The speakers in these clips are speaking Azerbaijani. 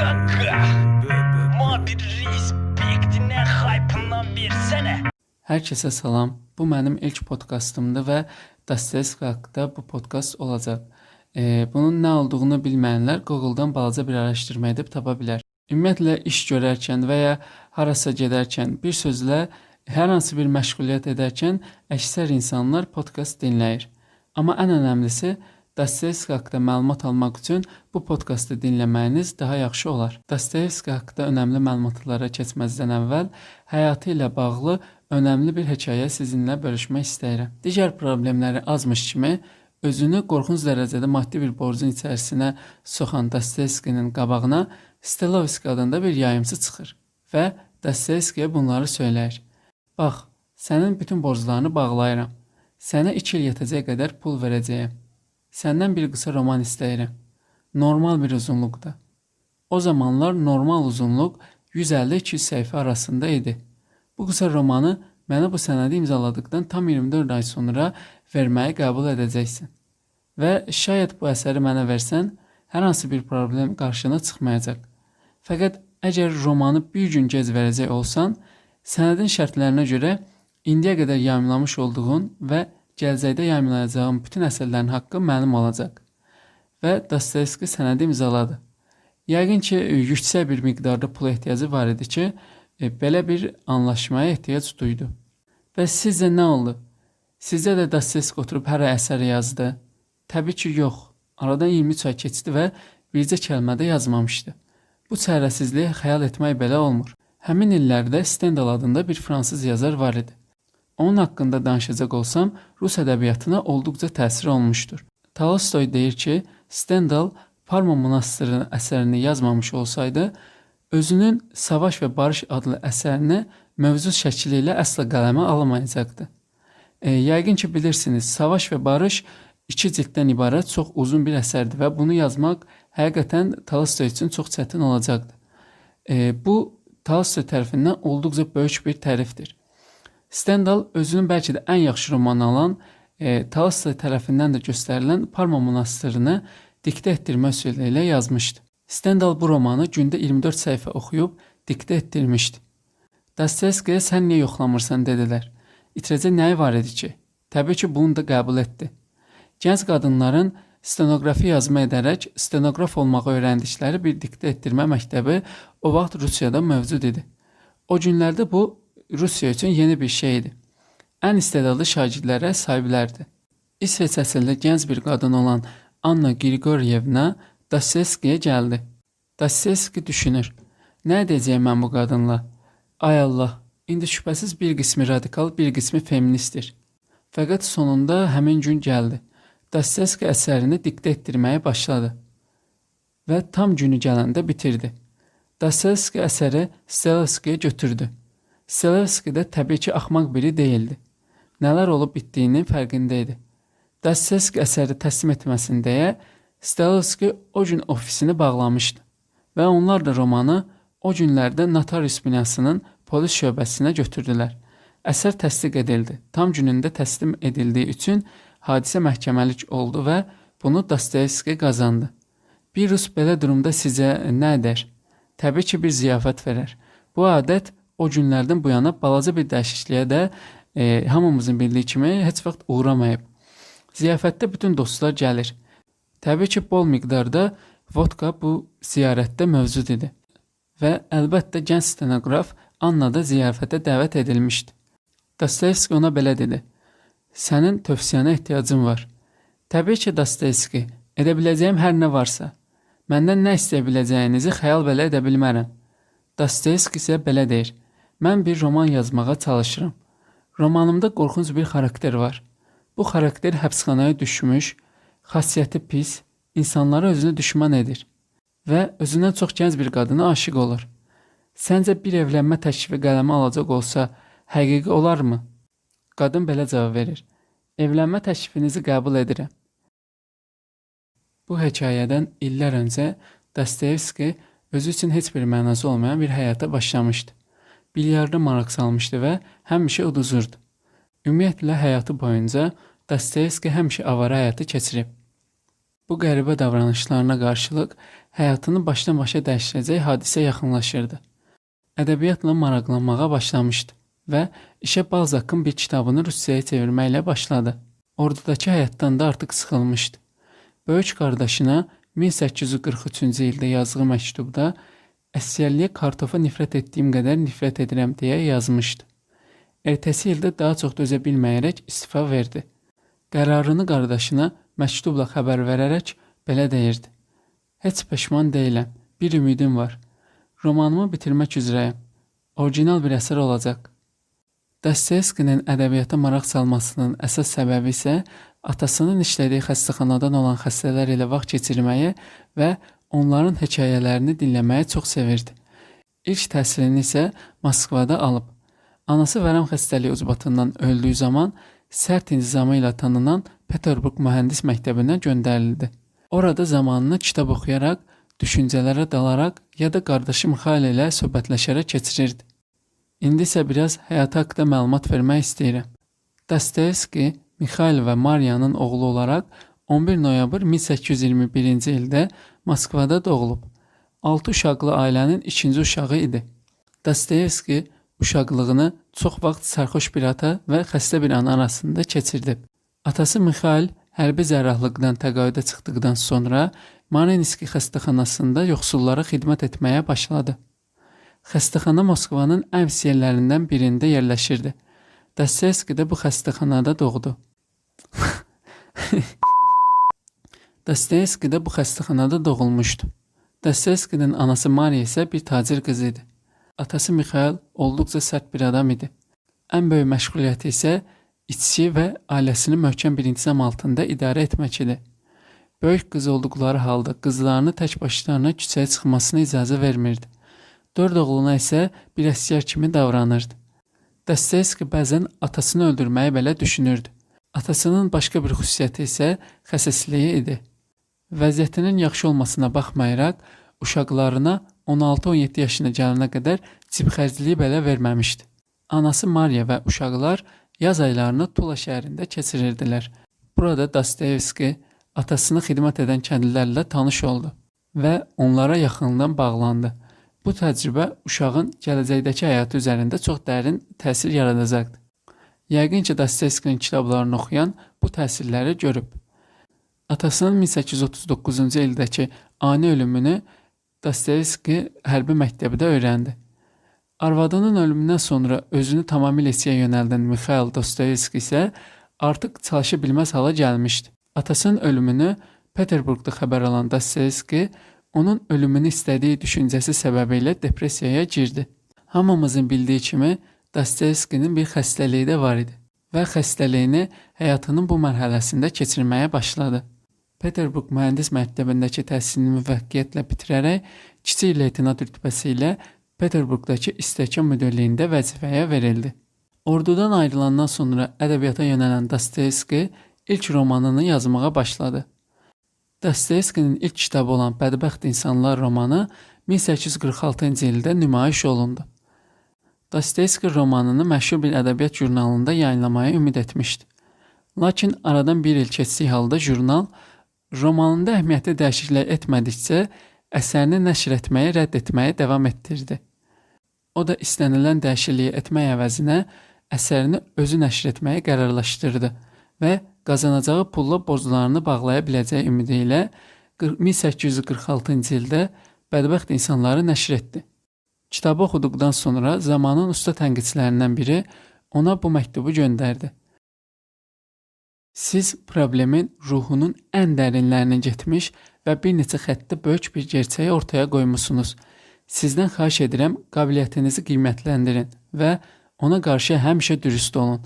Kaka. Mavi respektine hype'ından versene. Herkese salam. Bu mənim ilk podkastımdır və Dostoyevski haqqında bu podkast olacaq. Bunun nə olduğunu bilməyənlər Google-dan balaca bir araşdırma edib tapa bilər. Ümumiyyətlə iş görərkən və ya harasa gedərkən, bir sözlə hər hansı bir məşğuliyyət edərkən əksər insanlar podkast dinləyir. Amma ən önəmlisi Dostoyevski haqqında məlumat almaq üçün bu podkastı dinləməyiniz daha yaxşı olar. Dostoyevski haqqında önəmli məlumatlara keçməzdən əvvəl həyatı ilə bağlı önəmli bir hekayə sizinlə bölüşmək istəyirəm. Digər problemləri azmış kimi özünü qorxunc dərəcədə maddi bir borcun içərisinə soxan Dostoyevskinin qabağına Stilovski adında bir yayımçı çıxır və Dostoyevskiyə bunları söyləyir. Bax, sənin bütün borclarını bağlayıram. Sənə 2 il yetəcək qədər pul verəcəyəm. Səndən bir qısa roman istəyirəm. Normal bir uzunluqda. O zamanlar normal uzunluq 150-200 səhifə arasında idi. Bu qısa romanı mənə bu sənədi imzaladıqdan tam 24 ay sonra verməyi qəbul edəcəksən. Və şayət bu əsəri mənə versən, hər hansı bir problem qarşına çıxmayacaq. Fəqət əgər romanı bir gün gec verəcək olsan, sənədin şərtlərinə görə indiyə qədər yayımlamış olduğun və gələcəkdə yayımlayacağım bütün əsərlərin haqqı mənim olacaq. Və Dostoyevski sənədi imzaladı. Yəqin ki, yüksək bir miqdarda pula ehtiyacı var idi ki, belə bir anlaşmaya ehtiyac duydu. Və sizcə nə oldu? Sizcə də Dostoyevski oturub hər əsər yazdı? Təbii ki, yox. Aradan 23 ay keçdi və bircə kəlmədə yazmamışdı. Bu çarəsizliyi xəyal etmək belə olmur. Həmin illərdə Stendhal adında bir fransız yazar var idi. Onun haqqında danışacaq olsam, Rus ədəbiyyatına olduqca təsir olmuşdur. Tolstoy deyir ki, Stendhal Parma monastırı əsərini yazmamış olsaydı, özünün Savaş və Barış adlı əsərini mövcud şəkli ilə əsla qələmə alamayacaqdı. Yəqin ki, bilirsiniz, Savaş və Barış 2 cilddən ibarət çox uzun bir əsərdir və bunu yazmaq həqiqətən Tolstoy üçün çox çətin olacaqdı. Bu, Tolstoy tərəfindən olduqca böyük bir tərifdir. Stendhal özünün bəlkə də ən yaxşı romanı alan, Tolstoy tərəfindən də göstərilən Parma monastırını diktə etdirmə üsulu ilə yazmışdı. Stendhal bu romanı gündə 24 səhifə oxuyub diktə etdirmişdi. Dostoyevskiyə sən niyə yoxlamırsan dedilər. İtirəcək nəyi var idi ki? Təbii ki, bunu da qəbul etdi. Gənc qadınların stenografi yazma edərək stenoqraf olmağı öyrəndikləri bir diktə etdirmə məktəbi o vaxt Rusiyada mövcud idi. O günlərdə bu Rusiya üçün yeni bir şey idi. Ən istedadlı şagirdlərə sahiblərdi. İsveç əsilli gənc bir qadın olan Anna Grigoryevna Dostoyevskiyə gəldi. Dostoyevski düşünür. Nə edəcəyəm mən bu qadınla? Ay Allah, indi şübhəsiz bir qismi radikal, bir qismi feministdir. Fəqət sonunda həmin gün gəldi. Dostoyevski əsərini diktə etdirməyə başladı və tam günü gələndə bitirdi. Dostoyevski əsəri Stilovskiyə götürdü. Stilovski də təbii ki, axmaq biri deyildi. Nələr olub bitdiyinin fərqində idi. Dostoyevski əsəri təslim etməsin deyə Stilovski o gün ofisini bağlamışdı və onlar da romanı o günlərdə notarius binasının polis şöbəsinə götürdülər. Əsər təsdiq edildi. Tam günündə təslim edildiyi üçün hadisə məhkəməlik oldu və bunu Dostoyevski qazandı. Bir rus belə durumda sizə nə edər? Təbii ki, bir ziyafət verər. Bu adət o günlərdən bu yana balaca bir dəyişikliyə də hamımızın bildiyi kimi heç vaxt uğramayıb. Ziyafətdə bütün dostlar gəlir. Təbii ki, bol miqdarda vodka bu ziyarətdə mövcud idi. Və əlbəttə gənc stenoqraf Anna da ziyafətə dəvət edilmişdi. Dostoyevski ona belə dedi. Sənin tövsiyənə ehtiyacım var. Təbii ki, Dostoyevski, edə biləcəyim hər nə varsa. Məndən nə istəyə biləcəyinizi xəyal belə edə bilmərəm. Dostoyevski isə belə deyir. Mən bir roman yazmağa çalışıram. Romanımda qorxunc bir xarakter var. Bu xarakter həbsxanaya düşmüş, xasiyyəti pis, insanlara özünü düşman edir və özündən çox gənc bir qadına aşiq olur. Səncə bir evlənmə təklifi qələmə alacaq olsa, həqiqi olarmı? Qadın belə cavab verir. Evlənmə təklifinizi qəbul edirəm. Bu hekayədən illər öncə Dostoyevski özü üçün heç bir mənası olmayan bir həyata başlamışdı. Bilyarda maraq salmışdı və həmişə uduzurdu. Ümumiyyətlə həyatı boyunca Dostoyevski həmişə avara həyatı keçirib. Bu qəribə davranışlarına qarşılıq həyatını başdan-başa dəyişdirəcək hadisə yaxınlaşırdı. Ədəbiyyatla maraqlanmağa başlamışdı və işə Balzac'ın bir kitabını Ruscaya çevirməklə başladı. Ordudakı həyatdan da artıq sıxılmışdı. Böyük qardaşına 1843-cü ildə yazdığı məktubda əsgərliyə kartofa nifrət etdiyim qədər nifrət edirəm deyə yazmışdı. Ertəsi ildə daha çox dözə bilməyərək istifa verdi. Qərarını qardaşına məktubla xəbər verərək belə deyirdi. Heç peşman deyiləm, bir ümidim var. Romanımı bitirmək üzrəyəm. Orijinal bir əsər olacaq. Dostoyevskinin ədəbiyyata maraq salmasının əsas səbəbi isə atasının işlədiyi xəstəxanadan olan xəstələr ilə vaxt keçirməyi və onların hekayələrini dinləməyi çox sevirdi. İlk təhsilini isə Moskvada alıb. Anası vərəm xəstəliyi ucbatından öldüyü zaman sərt intizamı ilə tanınan Peterburg mühəndis məktəbinə göndərildi. Orada zamanını kitab oxuyaraq, düşüncələrə dalaraq ya da qardaşı Mikhail ilə söhbətləşərək keçirirdi. İndi isə biraz həyatı haqqında məlumat vermək istəyirəm. Dostoyevski, Mikhail və Mariyanın oğlu olaraq 11 noyabr 1821-ci ildə Moskvada doğulub. 6 uşaqlı ailənin ikinci uşağı idi. Dostoyevski uşaqlığını çox vaxt sərxoş bir ata və xəstə bir ana arasında keçirdib. Atası Mikhail hərbi cərrahlıqdan təqaüdə çıxdıqdan sonra Marinski xəstəxanasında yoxsullara xidmət etməyə başladı. Xəstəxana Moskvanın əvs yerlərindən birində yerləşirdi. Dostoyevski də bu xəstəxanada doğdu. Dostoyevski də bu xəstəxanada doğulmuşdu. Dostoyevskinin anası Mariya isə bir tacir qızı idi. Atası Mikhail olduqca sərt bir adam idi. Ən böyük məşğuliyyəti isə içki və ailəsini möhkəm bir intizam altında idarə etmək idi. Böyük qız olduqları halda qızlarını tək başlarına küçəyə çıxmasına icazə vermirdi. 4 oğluna isə bir əsgər kimi davranırdı. Dostoyevski bəzən atasını öldürməyi belə düşünürdü. Atasının başqa bir xüsusiyyəti isə xəsisliyi idi. Vəziyyətinin yaxşı olmasına baxmayaraq, uşaqlarına 16-17 yaşına gələnə qədər cib xərcliyi belə verməmişdi. Anası Mariya və uşaqlar yaz aylarını Tula şəhərində keçirirdilər. Burada Dostoyevski atasına xidmət edən kəndlilərlə tanış oldu və onlara yaxından bağlandı. Bu təcrübə uşağın gələcəkdəki həyatı üzərində çox dərin təsir yaradacaqdı. Yəqin ki, Dostoyevskinin kitablarını oxuyan bu təsirləri görüb. Atasının 1839-cu ildəki ani ölümünü Dostoyevski hərbi məktəbdə öyrəndi. Arvadının ölümündən sonra özünü tamamilə içkiyə yönəldən Mikhail Dostoyevski isə artıq çalışa bilməz hala gəlmişdi. Atasının ölümünü Peterburqda xəbər alan Dostoyevski onun ölümünü istədiyi düşüncəsi səbəbilə depressiyaya girdi. Hamımızın bildiyi kimi Dostoyevskinin bir xəstəliyi də var idi və xəstəliyini həyatının bu mərhələsində keçirməyə başladı. Peterburg mühəndis məktəbindəki təhsilini müvəffəqiyyətlə bitirərək kiçik leytenant rütbəsi ilə Peterburqdakı istehkam müdirliyində vəzifəyə verildi. Ordudan ayrılandan sonra ədəbiyyata yönələn Dostoyevski ilk romanını yazmağa başladı. Dostoyevskinin ilk kitabı olan Bədbəxt İnsanlar romanı 1846-cı ildə nümayiş olundu. Dostoyevski romanını məşhur bir ədəbiyyat jurnalında yayınlamaya ümid etmişdi. Lakin aradan bir il keçdiyi halda jurnal romanında əhəmiyyətli dəyişiklik etmədikcə əsərini nəşr etməyi rədd etməyə davam etdirdi. O da istənilən dəyişikliyi etmək əvəzinə əsərini özü nəşr etməyi qərarlaşdırdı və qazanacağı pulla borclarını bağlaya biləcəyi ümidi ilə 1846-cı ildə Bədbəxt İnsanları nəşr etdi. Kitabı oxuduqdan sonra zamanın usta tənqidçilərindən biri ona bu məktubu göndərdi. Siz problemin ruhunun ən dərinlərinə getmiş və bir neçə xəttdə böyük bir gerçəyi ortaya qoymusunuz. Sizdən xahiş edirəm, qabiliyyətinizi qiymətləndirin və ona qarşı həmişə dürüst olun.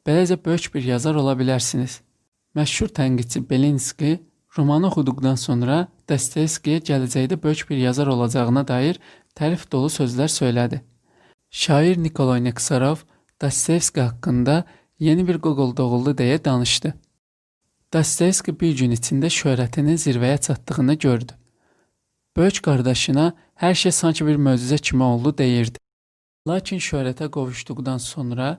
Beləcə böyük bir yazar ola bilərsiniz. Məşhur tənqidçi Belinski romanı oxuduqdan sonra Dostoyevskiyə gələcəkdə böyük bir yazar olacağına dair tərif dolu sözlər söylədi. Şair Nikolay Neksarov Dostoyevski haqqında yeni bir Gogol doğuldu deyə danışdı. Dostoyevski bir gün içində şöhrətinin zirvəyə çatdığını gördü. Böyük qardaşına hər şey sanki bir möcüzə kimi oldu deyirdi. Lakin şöhrətə qovuşduqdan sonra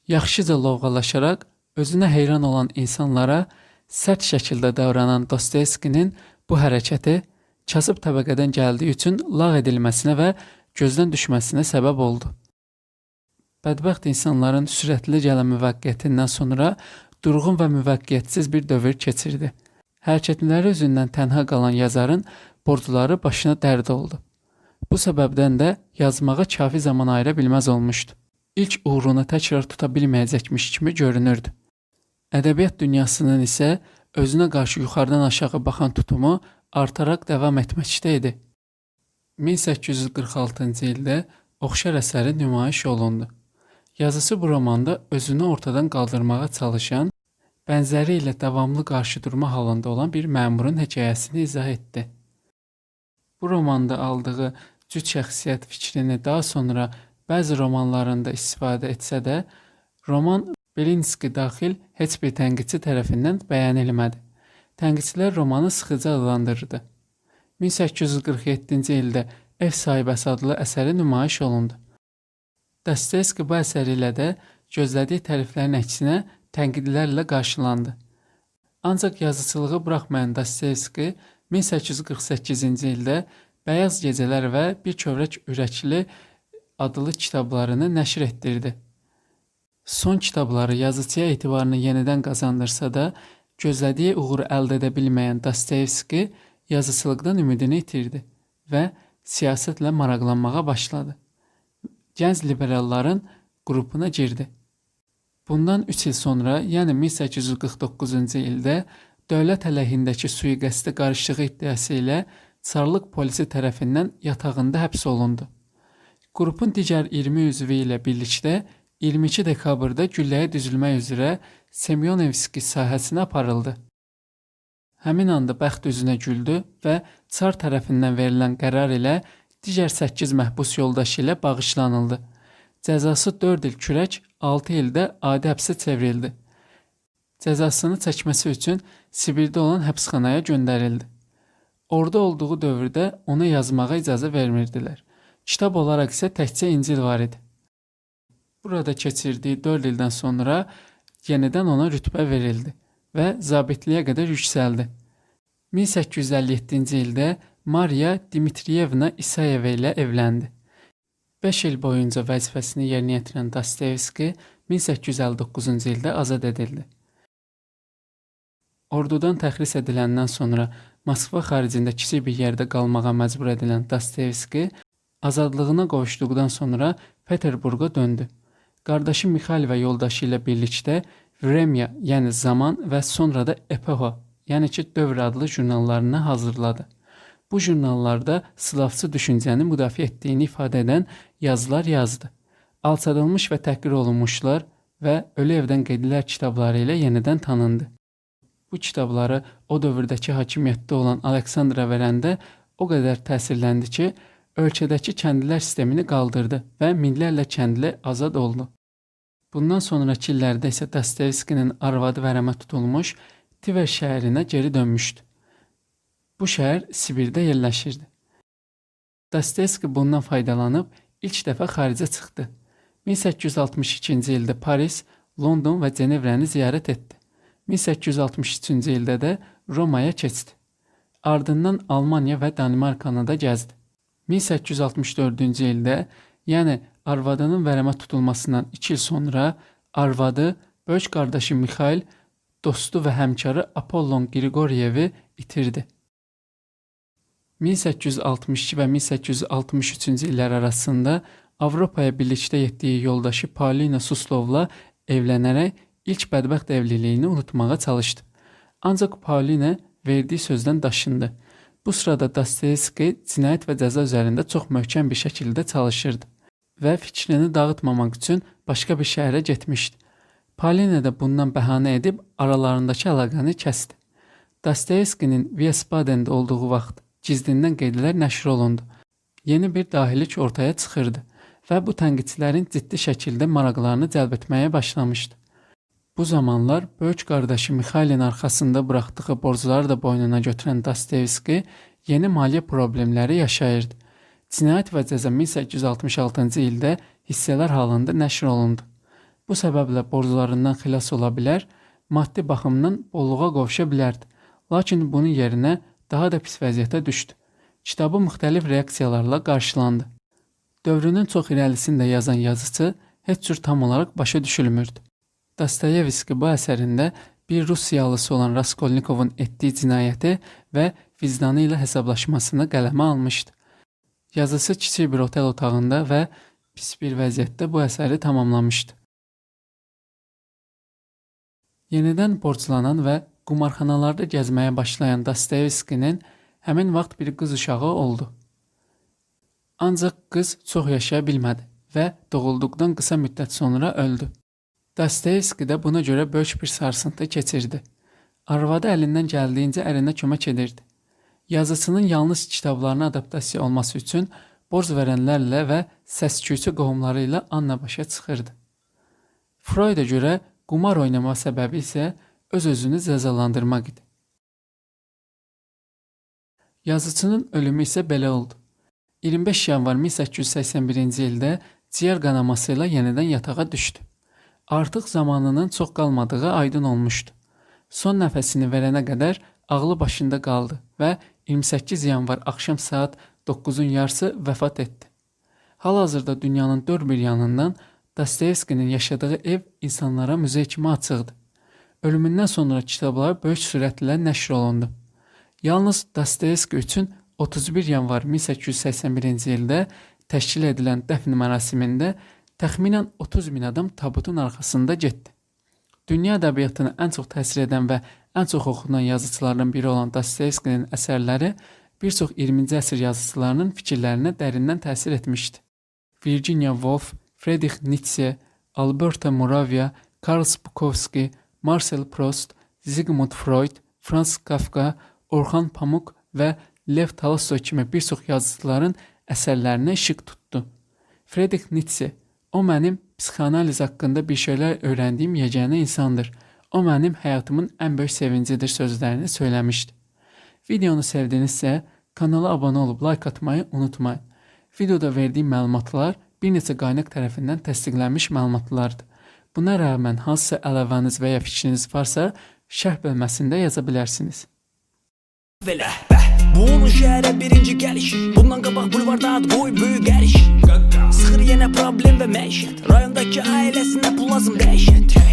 yaxşıca lovğalaşaraq özünə heyran olan insanlara Sərt şəkildə davranan Dostoyevskinin bu hərəkəti kasıb təbəqədən gəldiyi üçün lağ edilməsinə və gözdən düşməsinə səbəb oldu. Bədbəxt insanların sürətli gələn müvəqqətindən sonra durğun və müvəqqətsiz bir dövr keçirdi. Hərəkətləri üzündən tənha qalan yazarın borcları başına dərd oldu. Bu səbəbdən də yazmağa kafi zaman ayıra bilməz olmuşdu. İlk uğrunu təkrar tuta bilməyəcəkmiş kimi görünürdü. Ədəbiyyat dünyasının isə özünə qarşı yuxarıdan aşağı baxan tutumu artaraq davam etməkdə idi. 1846-cı ildə oxşar əsəri nümayiş olundu. Yazısı bu romanda özünü ortadan qaldırmağa çalışan, bənzəri ilə davamlı qarşıdurma halında olan bir məmurun hekayəsini izah etdi. Bu romanda aldığı cüt şəxsiyyət fikrini daha sonra bəzi romanlarında istifadə etsə də, roman Belinski daxil heç bir tənqidçi tərəfindən bəyan edilmədi. Tənqidçilər romanı sıxıcı adlandırırdı. 1847-ci ildə Ev sahibəsi adlı əsəri nümayiş olundu. Dostoyevski bu əsəri ilə də gözlədiyi təriflərin əksinə tənqidlərlə qarşılandı. Ancaq yazıçılığı buraxmayan Dostoyevski 1848-ci ildə Bəyaz Gecələr və Bir Kövrək Ürəkli adlı kitablarını nəşr etdirdi. Son kitabları yazıçıya etibarını yenidən qazandırsa da, gözlədiyi uğuru əldə edə bilməyən Dostoyevski yazıçılıqdan ümidini itirdi və siyasətlə maraqlanmağa başladı. Gənc liberalların qrupuna girdi. Bundan 3 il sonra, yəni 1849-cu ildə dövlət əleyhindəki sui-qəsdə qarışığı iddiası ilə Çarlıq polisi tərəfindən yatağında həbs olundu. Qrupun digər 20 üzvü ilə birlikdə 22 dekabrda gülləyə düzülmək üzrə Semyonevski sahəsinə aparıldı. Həmin anda bəxt üzünə güldü və Çar tərəfindən verilən qərar ilə digər 8 məhbus yoldaşı ilə bağışlanıldı. Cəzası 4 il kürək, 6 ildə adi həbsə çevrildi. Cəzasını çəkməsi üçün Sibirdə olan həbsxanaya göndərildi. Orada olduğu dövrdə ona yazmağa icazə vermirdilər. Kitab olaraq isə təkcə İncil var idi. Burada keçirdiyi 4 ildən sonra yenidən ona rütbə verildi və zabitliyə qədər yüksəldi. 1857-ci ildə Mariya Dimitriyevna İsayeva ilə evləndi. 5 il boyunca vəzifəsini yerinə yetirən Dostoyevski 1859-cu ildə azad edildi. Ordudan təxris ediləndən sonra Moskva xaricində kiçik bir yerdə qalmağa məcbur edilən Dostoyevski azadlığına qovuşduqdan sonra Peterburqa döndü. Qardaşı Mikhail və yoldaşı ilə birlikdə Vremya, yəni Zaman və sonra da Epoha, yəni ki Dövr adlı jurnallarını hazırladı. Bu jurnallarda slavçı düşüncəni müdafiə etdiyini ifadə edən yazılar yazdı. Alçadılmış və təhqir olunmuşlar və Ölü evdən qeydlər kitabları ilə yenidən tanındı. Bu kitabları o dövrdəki hakimiyyətdə olan Aleksandra verəndə o qədər təsirləndi ki, ölkədəki kəndlilər sistemini qaldırdı və minlərlə kəndli azad oldu. Bundan sonraki illərdə isə Dostoyevskinin arvadı vərəmə tutulmuş Tver şəhərinə geri dönmüşdü. Bu şəhər Sibirdə yerləşirdi. Dostoyevski bundan faydalanıb ilk dəfə xaricə çıxdı. 1862-ci ildə Paris, London və Cenevrəni ziyarət etdi. 1863-cü ildə də Romaya keçdi. Ardından Almaniya və Danimarkanı da gəzdi. 1864-cü ildə, yəni arvadının vərəmə tutulmasından 2 il sonra arvadı, böyük qardaşı Mikhail, dostu və həmkarı Apollon Grigoryevi itirdi. 1862 və 1863-cü illər arasında Avropaya birlikdə getdiyi yoldaşı Paulina Suslovla evlənərək ilk bədbəxt evliliyini unutmağa çalışdı. Ancaq Paulina verdiyi sözdən daşındı. Bu sırada Dostoyevski cinayət və cəza üzərində çox möhkəm bir şəkildə çalışırdı və fikrini dağıtmamaq üçün başqa bir şəhərə getmişdi. Paulina da bundan bəhanə edib aralarındakı əlaqəni kəsdi. Dostoyevskinin Wiesbaden'də olduğu vaxt gizlindən qeydlər nəşr olundu. Yeni bir dahilik ortaya çıxırdı və bu tənqidçilərin ciddi şəkildə maraqlarını cəlb etməyə başlamışdı. Bu zamanlar böyük qardaşı Mikhailin arxasında buraxdığı borcları da boynuna götürən Dostoyevski yeni maliyyə problemləri yaşayırdı. Cinayət və cəza 1866-cı ildə hissələr halında nəşr olundu. Bu səbəblə borclarından xilas ola bilər maddi baxımdan bolluğa qovuşa bilərdi. Lakin bunun yerinə daha da pis vəziyyətə düşdü. Kitabı müxtəlif reaksiyalarla qarşılandı. Dövrünün çox irəlisində yazan yazıçı heç cür tam olaraq başa düşülmürdü. Dostoyevski bu əsərində bir Rusiyalısı olan Raskolnikovun etdiyi cinayəti və vicdanı ilə hesablaşmasını qələmə almışdı. Yazısı kiçik bir otel otağında və pis bir vəziyyətdə bu əsəri tamamlamışdı. Yenidən borclanan və qumarxanalarda gəzməyə başlayan Dostoyevskinin həmin vaxt bir qız uşağı oldu. Ancaq qız çox yaşaya bilmədi və doğulduqdan qısa müddət sonra öldü. Dostoyevski də buna görə böyük bir sarsıntı keçirdi. Arvadı əlindən gəldiyincə ərinə kömək edirdi. Yazıcının yalnız kitablarına adaptasiya olması üçün borc verənlərlə və səsküyçü qohumları ilə Anna başa çıxırdı. Freuda görə qumar oynama səbəbi isə öz-özünü cəzalandırmaq idi. Yazıcının ölümü isə belə oldu. 25 yanvar 1881-ci ildə ciyər qanaması ilə yenidən yatağa düşdü. Artıq zamanının çox qalmadığı aydın olmuşdu. Son nəfəsini verənə qədər ağlı başında qaldı və 28 yanvar axşam saat 9-un yarısı vəfat etdi. Hal-hazırda dünyanın dörd bir yanından Dostoyevskinin yaşadığı ev insanlara muzey kimi açıqdı. Ölümündən sonra kitablar böyük sürətlə nəşr olundu. Yalnız Dostoyevski üçün 31 yanvar 1881-ci ildə təşkil edilən dəfn mərasimində təxminən 30 min adam tabutun arxasında getdi. Dünya ədəbiyyatını ən çox təsir edən və ən çox oxunan yazıçılardan biri olan Dostoyevskinin əsərləri bir çox 20-ci əsr yazıçılarının fikirlərinə dərindən təsir etmişdi. Virginia Woolf, Friedrich Nietzsche, Alberto Moravia, Karl Bukowski, Marcel Proust, Sigmund Freud, Franz Kafka, Orxan Pamuk və Lev Tolstoy kimi bir çox yazıçıların əsərlərinə işıq tutdu. Friedrich Nietzsche, o mənim psixanaliz haqqında bir şeylər öyrəndiyim yeganə insandır. O mənim həyatımın ən böyük sevincidir sözlərini söyləmişdi. Videonu sevdinizsə, kanala abunə olub like atmayı unutmayın. Videoda verdiyim məlumatlar bir neçə qaynaq tərəfindən təsdiqlənmiş məlumatlardır. Buna rəğmən hansısa əlavəniz və ya fikriniz varsa, şərh bölməsində yaza bilərsiniz. Bu onun şəhərə birinci gəliş. Bundan qabaq bulvarda ad qoy böyük əriş. Sıxır yenə problem və məişət. Rayondakı ailəsinə pul lazım dəhşət.